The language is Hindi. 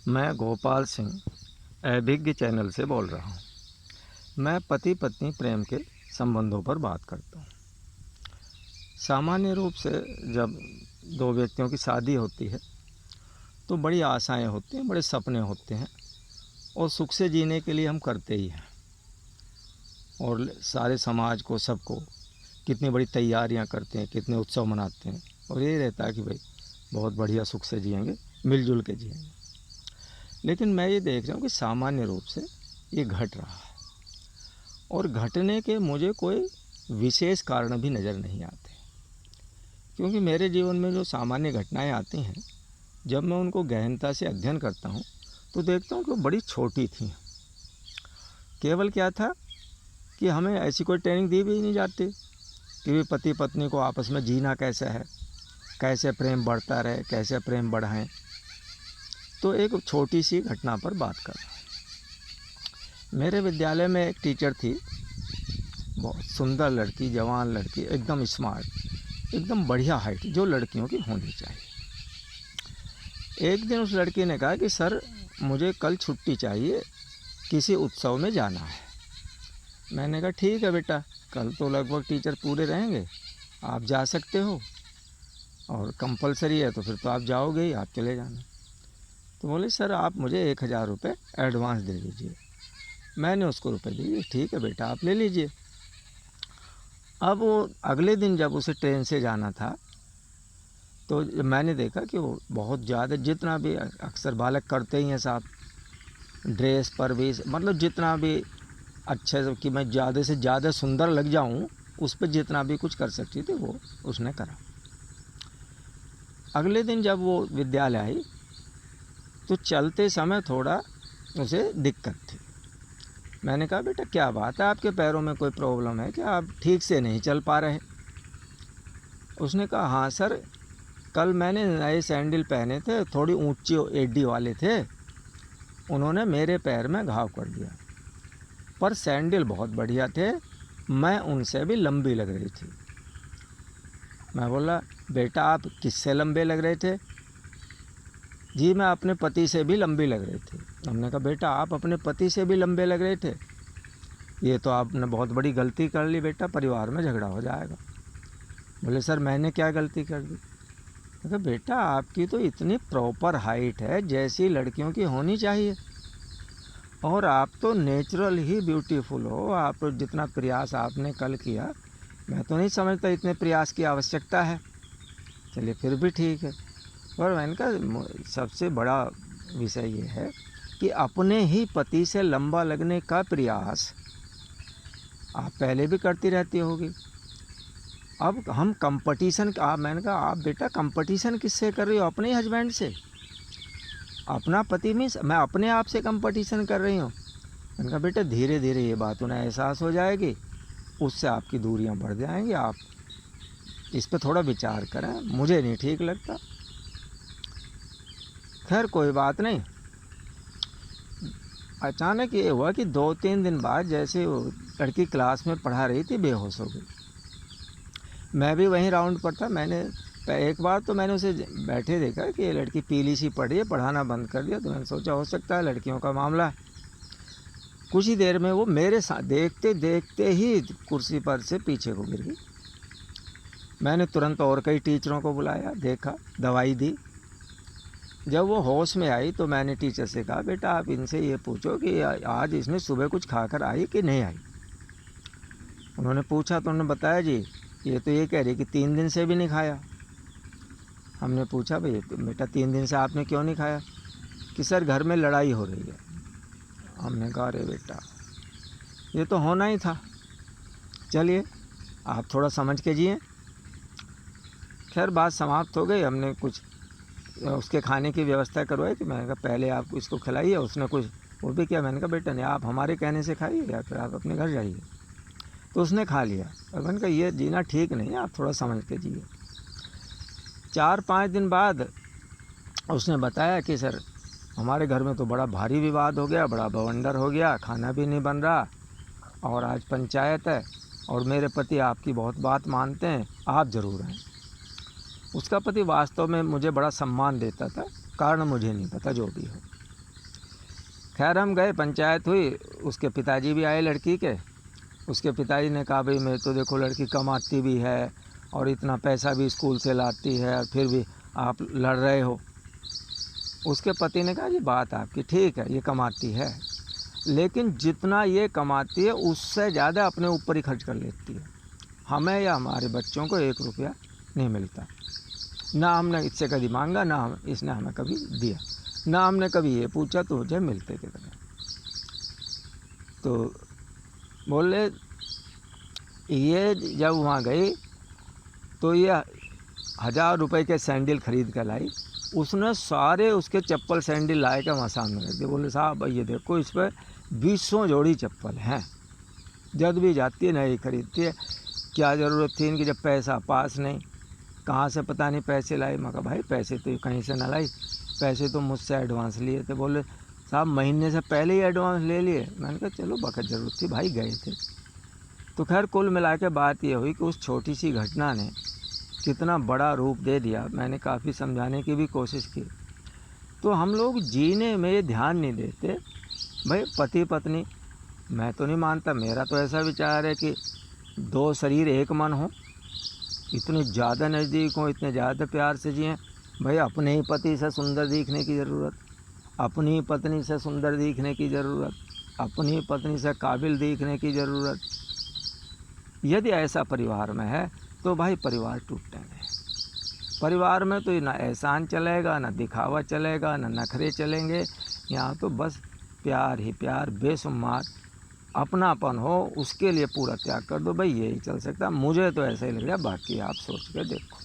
मैं गोपाल सिंह अभिज्ञ चैनल से बोल रहा हूँ। मैं पति पत्नी प्रेम के संबंधों पर बात करता हूँ। सामान्य रूप से जब दो व्यक्तियों की शादी होती है तो बड़ी आशाएं होती हैं, बड़े सपने होते हैं और सुख से जीने के लिए हम करते ही हैं। और सारे समाज को, सबको कितनी बड़ी तैयारियां करते हैं, कितने उत्सव मनाते हैं और ये रहता है कि भाई बहुत बढ़िया सुख से जिएंगे, मिलजुल के जिएंगे। लेकिन मैं ये देख रहा हूँ कि सामान्य रूप से ये घट रहा है और घटने के मुझे कोई विशेष कारण भी नज़र नहीं आते, क्योंकि मेरे जीवन में जो सामान्य घटनाएं आती हैं, जब मैं उनको गहनता से अध्ययन करता हूँ तो देखता हूँ कि वो बड़ी छोटी थी। केवल क्या था कि हमें ऐसी कोई ट्रेनिंग दी भी नहीं जाती कि भी पति पत्नी को आपस में जीना कैसे है, कैसे प्रेम बढ़ता रहे, कैसे प्रेम बढ़ाएं। तो एक छोटी सी घटना पर बात कर रहा हूँ। मेरे विद्यालय में एक टीचर थी, बहुत सुंदर लड़की, जवान लड़की, एकदम स्मार्ट, एकदम बढ़िया हाइट, जो लड़कियों की होनी चाहिए। एक दिन उस लड़की ने कहा कि सर मुझे कल छुट्टी चाहिए, किसी उत्सव में जाना है। मैंने कहा ठीक है बेटा, कल तो लगभग टीचर पूरे रहेंगे, आप जा सकते हो और कंपलसरी है तो फिर तो आप जाओगे ही, आप चले जाना। तो बोले सर आप मुझे 1000 रुपये एडवांस दे दीजिए। मैंने उसको रुपए दिए। ठीक है बेटा आप ले लीजिए। अब वो अगले दिन जब उसे ट्रेन से जाना था तो मैंने देखा कि वो बहुत ज़्यादा, जितना भी अक्सर बालक करते ही हैं साहब, ड्रेस पर भी, मतलब जितना भी अच्छे से कि मैं ज़्यादा से ज़्यादा सुंदर लग जाऊं, उस पर जितना भी कुछ कर सकती थी वो उसने करा। अगले दिन जब वो विद्यालय आई तो चलते समय थोड़ा उसे दिक्कत थी। मैंने कहा बेटा क्या बात है, आपके पैरों में कोई प्रॉब्लम है क्या, आप ठीक से नहीं चल पा रहे? उसने कहा हाँ सर, कल मैंने नए सैंडल पहने थे, थोड़ी ऊंची एडी वाले थे, उन्होंने मेरे पैर में घाव कर दिया, पर सैंडल बहुत बढ़िया थे, मैं उनसे भी लंबी लग रही थी। मैं बोला बेटा आप किससे लंबे लग रहे थे? जी मैं अपने पति से भी लंबी लग रही थी। हमने कहा बेटा आप अपने पति से भी लंबे लग रहे थे, ये तो आपने बहुत बड़ी गलती कर ली बेटा, परिवार में झगड़ा हो जाएगा। बोले सर मैंने क्या गलती कर दी? कहा बेटा आपकी तो इतनी प्रॉपर हाइट है जैसी लड़कियों की होनी चाहिए, और आप तो नेचुरल ही ब्यूटीफुल हो। आप जितना प्रयास आपने कल किया, मैं तो नहीं समझता इतने प्रयास की आवश्यकता है। चलिए फिर भी ठीक है। और मैंने कहा सबसे बड़ा विषय ये है कि अपने ही पति से लंबा लगने का प्रयास आप पहले भी करती रहती होगी। अब हम कंपटीशन, मैंने कहा आप बेटा कंपटीशन किससे कर रही हो? अपने ही हस्बैंड से। अपना पति मीन्स मैं अपने आप से कंपटीशन कर रही हूँ। मैंने कहा बेटा धीरे धीरे ये बात उन्हें एहसास हो जाएगी, उससे आपकी दूरियां बढ़ जाएंगी, आप इस पर थोड़ा विचार करें, मुझे नहीं ठीक लगता। खैर कोई बात नहीं। अचानक ये हुआ कि 2-3 दिन बाद जैसे वो लड़की क्लास में पढ़ा रही थी, बेहोश हो गई। मैं भी वहीं राउंड पर था। मैंने एक बार तो मैंने उसे बैठे देखा कि ये लड़की पीली सी पड़ रही है, पढ़ाना बंद कर दिया। तो मैंने सोचा हो सकता है लड़कियों का मामला है। कुछ ही देर में वो मेरे साथ देखते देखते ही कुर्सी पर से पीछे को गिर गई। मैंने तुरंत और कई टीचरों को बुलाया, देखा, दवाई दी। जब वो होश में आई तो मैंने टीचर से कहा बेटा आप इनसे ये पूछो कि आज इसने सुबह कुछ खाकर आई कि नहीं आई। उन्होंने पूछा तो उन्होंने बताया जी ये तो ये कह रही कि 3 दिन से भी नहीं खाया। हमने पूछा भाई बेटा 3 दिन से आपने क्यों नहीं खाया? कि सर घर में लड़ाई हो रही है। हमने कहा अरे बेटा ये तो होना ही था, चलिए आप थोड़ा समझ के जिए। खैर बात समाप्त हो गई। हमने कुछ उसके खाने की व्यवस्था करवाई थी। मैंने कहा पहले आप इसको खिलाइए। उसने कुछ वो भी किया। मैंने कहा बेटा नहीं, आप हमारे कहने से खाइए या फिर आप अपने घर जाइए। तो उसने खा लिया। और मैंने कहा ये जीना ठीक नहीं है, आप थोड़ा समझ के जिए। 4-5 दिन बाद उसने बताया कि सर हमारे घर में तो बड़ा भारी विवाद हो गया, बड़ा बवंडर हो गया, खाना भी नहीं बन रहा और आज पंचायत है और मेरे पति आपकी बहुत बात मानते हैं, आप ज़रूर हैं। उसका पति वास्तव में मुझे बड़ा सम्मान देता था, कारण मुझे नहीं पता, जो भी हो। खैर हम गए, पंचायत हुई, उसके पिताजी भी आए लड़की के। उसके पिताजी ने कहा भाई मैं तो देखो लड़की कमाती भी है और इतना पैसा भी स्कूल से लाती है और फिर भी आप लड़ रहे हो। उसके पति ने कहा जी बात आपकी ठीक है, ये कमाती है, लेकिन जितना ये कमाती है उससे ज़्यादा अपने ऊपर ही खर्च कर लेती है। हमें या हमारे बच्चों को 1 रुपया नहीं मिलता, ना हमने इससे कभी मांगा, ना इसने हमें कभी दिया, ना हमने कभी ये पूछा तो मुझे मिलते कितने। तो बोले ये जब वहाँ गई तो ये 1000 रुपये के सैंडल खरीद कर लाई। उसने सारे उसके चप्पल सैंडल लाए के वहाँ सामने रख दिए। बोले साहब ये देखो इस पर 20 जोड़ी चप्पल हैं, जब भी जाती है नई खरीदती है। क्या ज़रूरत थी इनकी जब पैसा पास नहीं, कहाँ से पता नहीं पैसे लाई। मैं कहा भाई पैसे तो कहीं से ना लाई, पैसे तो मुझसे एडवांस लिए थे। बोले साहब महीने से पहले ही एडवांस ले लिए। मैंने कहा चलो बखत ज़रूरत थी भाई, गए थे। तो खैर कुल मिला के बात ये हुई कि उस छोटी सी घटना ने कितना बड़ा रूप दे दिया। मैंने काफ़ी समझाने की भी कोशिश की। तो हम लोग जीने में ध्यान नहीं देते। भाई पति पत्नी, मैं तो नहीं मानता, मेरा तो ऐसा विचार है कि 2 शरीर 1 मन हो, इतने ज़्यादा नज़दीक हों, इतने ज़्यादा प्यार से जिएँ। भाई अपने ही पति से सुंदर दिखने की ज़रूरत, अपनी पत्नी से सुंदर दिखने की ज़रूरत, अपनी पत्नी से काबिल दिखने की ज़रूरत। यदि ऐसा परिवार में है तो भाई परिवार टूटने नहीं। परिवार में तो ना एहसान चलेगा, ना दिखावा चलेगा, ना नखरे चलेंगे। यहाँ तो बस प्यार ही प्यार, बेशुमार अपनापन हो, उसके लिए पूरा त्याग कर दो। भाई यही चल सकता, मुझे तो ऐसा ही लग रहा है, बाकी आप सोच के देखो।